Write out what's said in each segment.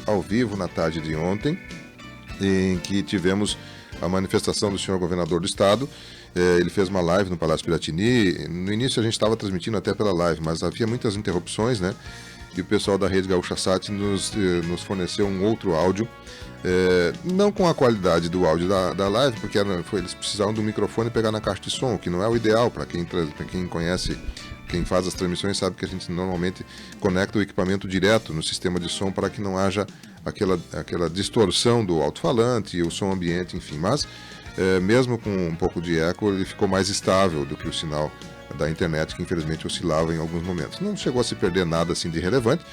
ao vivo na tarde de ontem, em que tivemos a manifestação do senhor governador do estado. Ele fez uma live no Palácio Piratini. No início a gente estava transmitindo até pela live, mas havia muitas interrupções, né? E o pessoal da Rede Gaúcha Sat nos forneceu um outro áudio, não com a qualidade do áudio da live, porque eles precisavam do microfone pegar na caixa de som, que não é o ideal para quem conhece, quem faz as transmissões sabe que a gente normalmente conecta o equipamento direto no sistema de som para que não haja aquela distorção do alto-falante e o som ambiente, enfim. Mas, mesmo com um pouco de eco, ele ficou mais estável do que o sinal da internet, que infelizmente oscilava em alguns momentos. Não chegou a se perder nada assim de relevante,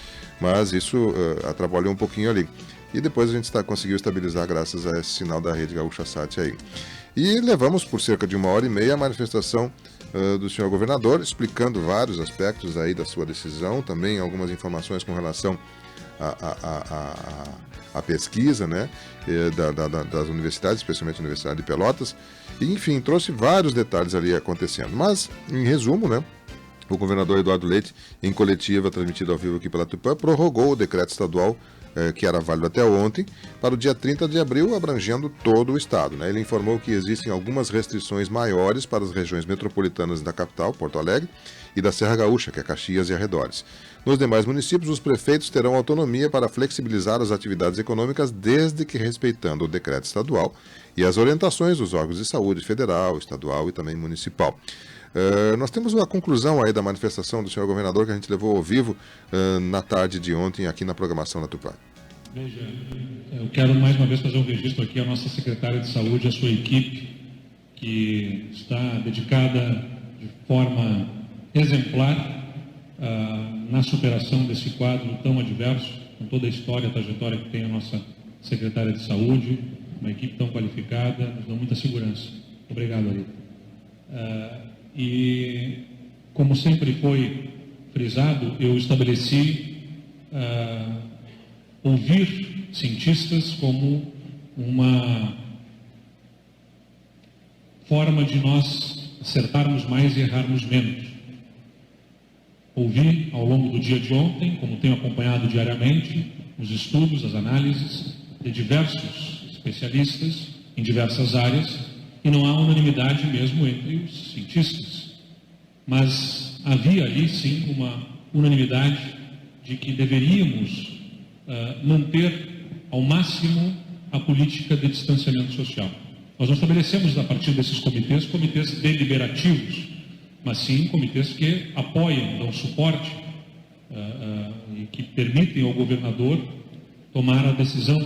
mas isso atrapalhou um pouquinho ali. E depois a gente conseguiu estabilizar graças a esse sinal da Rede Gaúcha Sat aí. E levamos por cerca de 1h30 a manifestação do senhor governador, explicando vários aspectos aí da sua decisão, também algumas informações com relação a pesquisa, né, das universidades, especialmente a Universidade de Pelotas, e, enfim, trouxe vários detalhes ali acontecendo. Mas, em resumo, né, o governador Eduardo Leite, em coletiva transmitida ao vivo aqui pela Tupã, prorrogou o decreto estadual que era válido até ontem, para o dia 30 de abril, abrangendo todo o estado, né? Ele informou que existem algumas restrições maiores para as regiões metropolitanas da capital, Porto Alegre, e da Serra Gaúcha, que é Caxias e arredores. Nos demais municípios, os prefeitos terão autonomia para flexibilizar as atividades econômicas, desde que respeitando o decreto estadual e as orientações dos órgãos de saúde federal, estadual e também municipal. Nós temos uma conclusão aí da manifestação do senhor governador que a gente levou ao vivo na tarde de ontem aqui na programação da Tupã. Veja, eu quero mais uma vez fazer um registro aqui à nossa secretária de saúde, à sua equipe, que está dedicada de forma exemplar na superação desse quadro tão adverso, com toda a história, a trajetória que tem a nossa secretária de saúde, uma equipe tão qualificada, nos dá muita segurança. Obrigado, Arita. E, como sempre foi frisado, eu estabeleci ouvir cientistas como uma forma de nós acertarmos mais e errarmos menos. Ouvi ao longo do dia de ontem, como tenho acompanhado diariamente, os estudos, as análises de diversos especialistas em diversas áreas, e não há unanimidade mesmo entre os cientistas. Mas havia ali, sim, uma unanimidade de que deveríamos manter ao máximo a política de distanciamento social. Nós não estabelecemos, a partir desses comitês deliberativos, mas sim comitês que apoiam, dão suporte e que permitem ao governador tomar a decisão.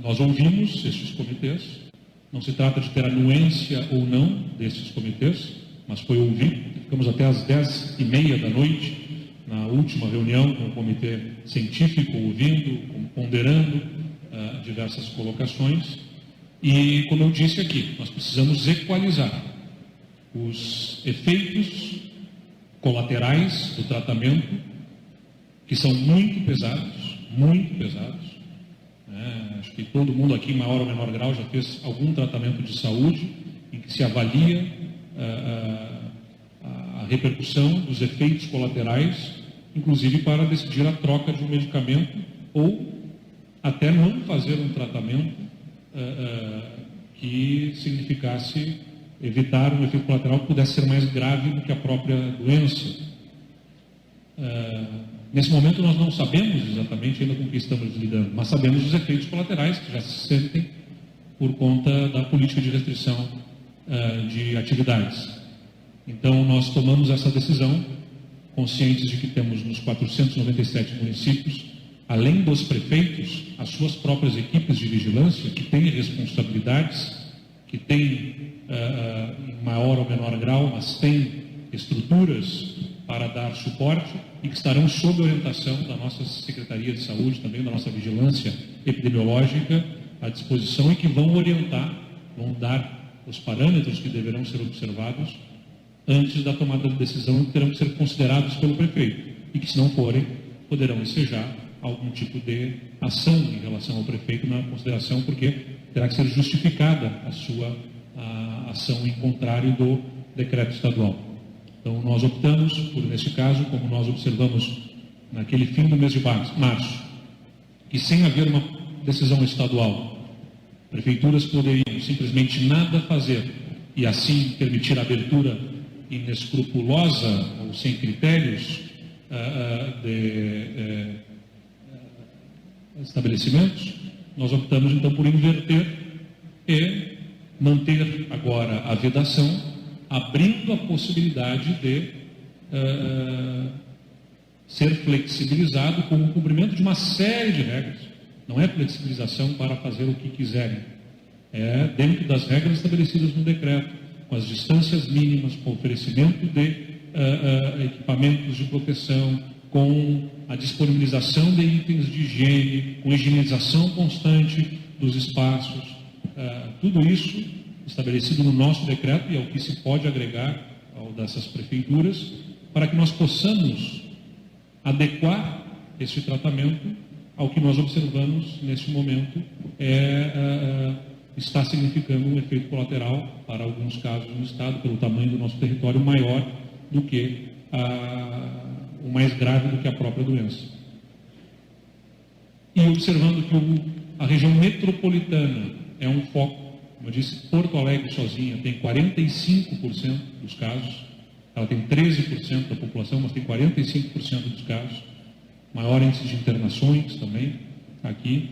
Nós ouvimos esses comitês. Não se trata de ter anuência ou não desses comitês, mas foi ouvido. Ficamos até às 10h30 da noite, na última reunião com o comitê científico, ouvindo, ponderando diversas colocações. E, como eu disse aqui, nós precisamos equalizar os efeitos colaterais do tratamento, que são muito pesados, muito pesados. Acho que todo mundo aqui, em maior ou menor grau, já fez algum tratamento de saúde em que se avalia a repercussão dos efeitos colaterais, inclusive para decidir a troca de um medicamento ou até não fazer um tratamento que significasse evitar um efeito colateral que pudesse ser mais grave do que a própria doença. Nesse momento nós não sabemos exatamente ainda com o que estamos lidando, mas sabemos os efeitos colaterais que já se sentem por conta da política de restrição de atividades. Então nós tomamos essa decisão, conscientes de que temos nos 497 municípios, além dos prefeitos, as suas próprias equipes de vigilância, que têm responsabilidades, que têm, em maior ou menor grau, mas têm estruturas para dar suporte e que estarão sob orientação da nossa Secretaria de Saúde, também da nossa vigilância epidemiológica à disposição, e que vão orientar, vão dar os parâmetros que deverão ser observados antes da tomada de decisão, que terão que ser considerados pelo prefeito e que, se não forem, poderão ensejar algum tipo de ação em relação ao prefeito na consideração, porque terá que ser justificada a sua ação em contrário do decreto estadual. Então, nós optamos por, nesse caso, como nós observamos naquele fim do mês de março, que, sem haver uma decisão estadual, prefeituras poderiam simplesmente nada fazer e assim permitir a abertura inescrupulosa ou sem critérios de estabelecimentos, nós optamos então por inverter e manter agora a vedação, abrindo a possibilidade de ser flexibilizado com o cumprimento de uma série de regras. Não é flexibilização para fazer o que quiserem. É dentro das regras estabelecidas no decreto, com as distâncias mínimas, com o oferecimento de equipamentos de proteção, com a disponibilização de itens de higiene, com a higienização constante dos espaços. Tudo isso estabelecido no nosso decreto e é o que se pode agregar ao dessas prefeituras para que nós possamos adequar esse tratamento ao que nós observamos nesse momento está significando um efeito colateral para alguns casos no Estado, pelo tamanho do nosso território maior do que o mais grave do que a própria doença. E observando que a região metropolitana é um foco, como eu disse, Porto Alegre sozinha tem 45% dos casos, ela tem 13% da população, mas tem 45% dos casos, maior índice de internações também aqui,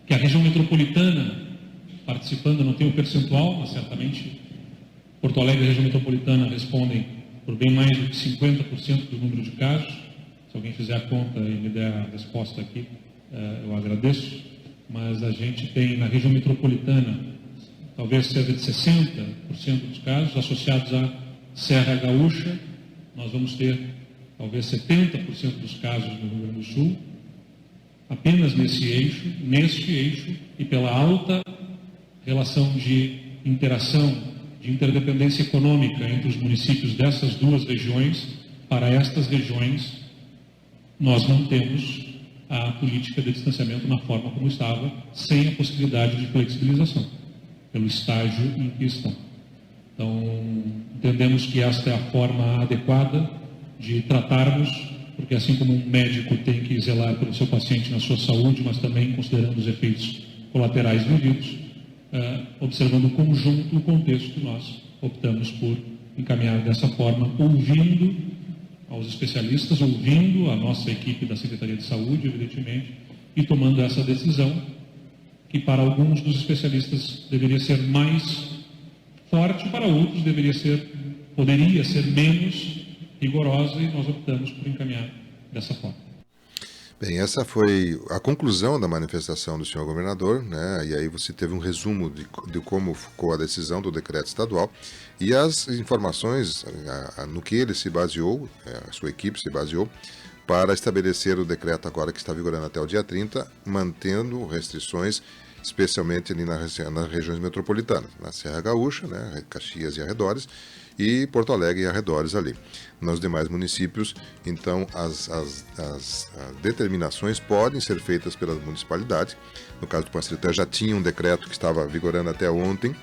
que a região metropolitana participando, não tem o percentual, mas certamente Porto Alegre e a região metropolitana respondem por bem mais de 50% do número de casos. Se alguém fizer a conta e me der a resposta aqui, eu agradeço. Mas a gente tem na região metropolitana talvez cerca de 60% dos casos associados à Serra Gaúcha. Nós vamos ter talvez 70% dos casos no Rio Grande do Sul, apenas neste eixo, e pela alta relação de interação, de interdependência econômica entre os municípios dessas duas regiões, para estas regiões, nós não temos a política de distanciamento na forma como estava, sem a possibilidade de flexibilização, pelo estágio em que estão. Então, entendemos que esta é a forma adequada de tratarmos, porque assim como um médico tem que zelar pelo seu paciente na sua saúde, mas também considerando os efeitos colaterais devidos, observando o conjunto, o contexto, nós optamos por encaminhar dessa forma, ouvindo aos especialistas, ouvindo a nossa equipe da Secretaria de Saúde, evidentemente, e tomando essa decisão, que para alguns dos especialistas deveria ser mais forte, para outros poderia ser menos rigorosa, e nós optamos por encaminhar dessa forma. Bem, essa foi a conclusão da manifestação do senhor governador, né? E aí você teve um resumo de como ficou a decisão do decreto estadual e as informações no que ele se baseou, a sua equipe se baseou, para estabelecer o decreto agora que está vigorando até o dia 30, mantendo restrições, especialmente ali nas regiões metropolitanas, na Serra Gaúcha, né? Caxias e arredores, e Porto Alegre e arredores ali. Nos demais municípios, então, as determinações podem ser feitas pela municipalidade. No caso do Panciretã, já tinha um decreto que estava vigorando até ontem,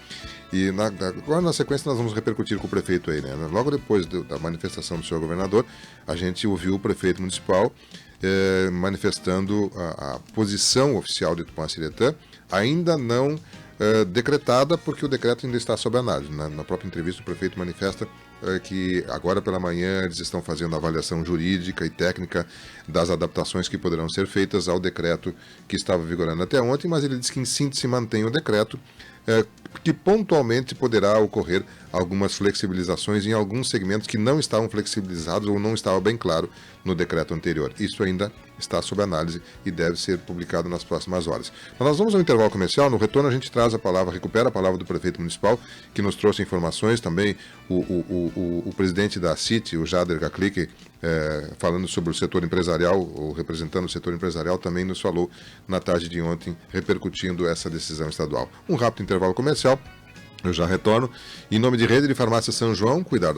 e agora na sequência nós vamos repercutir com o prefeito aí, né? Logo depois da manifestação do senhor governador, a gente ouviu o prefeito municipal manifestando a posição oficial de Tupanciretã, ainda não decretada, porque o decreto ainda está sob análise. Na própria entrevista, o prefeito manifesta que agora pela manhã eles estão fazendo a avaliação jurídica e técnica das adaptações que poderão ser feitas ao decreto que estava vigorando até ontem, mas ele diz que em síntese mantém o decreto, que pontualmente poderá ocorrer algumas flexibilizações em alguns segmentos que não estavam flexibilizados ou não estava bem claro no decreto anterior. Isso ainda está sob análise e deve ser publicado nas próximas horas. Mas nós vamos ao intervalo comercial. No retorno a gente traz recupera a palavra do prefeito municipal, que nos trouxe informações. Também o presidente da CIT, o Jader Gaklik, falando sobre o setor empresarial, ou representando o setor empresarial, também nos falou na tarde de ontem, repercutindo essa decisão estadual. Um rápido intervalo comercial. Eu já retorno. Em nome de Rede de Farmácia São João, cuidar da